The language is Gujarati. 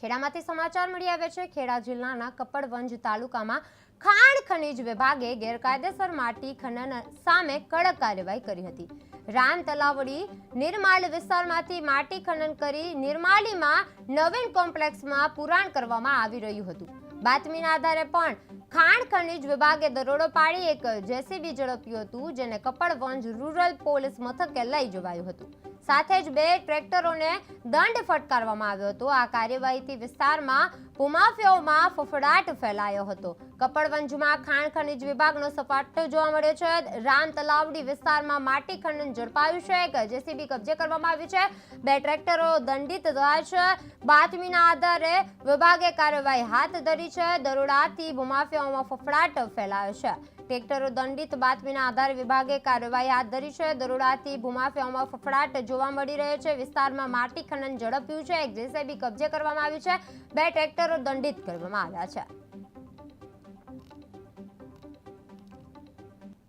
ખેડામાંથી સમાચાર મળી આવ્યા છે। ખેડા જિલ્લાના કપડવંજ તાલુકામાં ખાણ ખનીજ વિભાગે ગેરકાયદેસર માટી ખનન સામે કડક કાર્યવાહી કરી હતી। રામ તલાવડી નિરમાલ વિસ્તારમાંથી માટી ખનન કરી નિરમાલીમાં નવીન કોમ્પ્લેક્સમાં પુરાણ કરવામાં આવી રહ્યું હતું। બાતમીના આધારે પણ ખાણ ખનીજ વિભાગે દરોડો પાડી એક જેસીબી ઝડપ્યું હતું, જેને કપડવંજ રૂરલ પોલીસ મથકે લઈ જવાયું હતું। સાથે જ 2 ટ્રેક્ટરોને દંડ ફટકારવામાં આવ્યો હતો। આ કાર્યવાહીથી વિસ્તારમાં ભૂમાફિયાઓમાં ફફડાટ ફેલાયો હતો। કપડવંજમાં ખાણ ખનીજ વિભાગનો સપાટો જોવા મળ્યો છે। રામ તલાવડી વિસ્તારમાં માટી ખનન ઝડપાયું છે। એક જેસીબી કબજે કરવામાં આવી છે। 2 ટ્રેક્ટરો દંડિત થયા છે। બાતમીના આધારે વિભાગે કાર્યવાહી હાથ ધરી છે। દરોડાથી ભૂમાફિયાઓમાં ફફડાટ ફેલાયો છે। ટ્રેક્ટરો દંડિત બાતમીના આધારે વિભાગે કાર્યવાહી હાથ ધરી છે। દરોડાથી ભૂમાફિયાઓમાં ફફડાટ જોવા મળી રહ્યો છે। વિસ્તારમાં માટી ખનન ઝડપ્યું છે। એક જેસીબી કબજે કરવામાં આવ્યું છે। 2 ટ્રેક્ટરો દંડિત કરવામાં આવ્યા છે।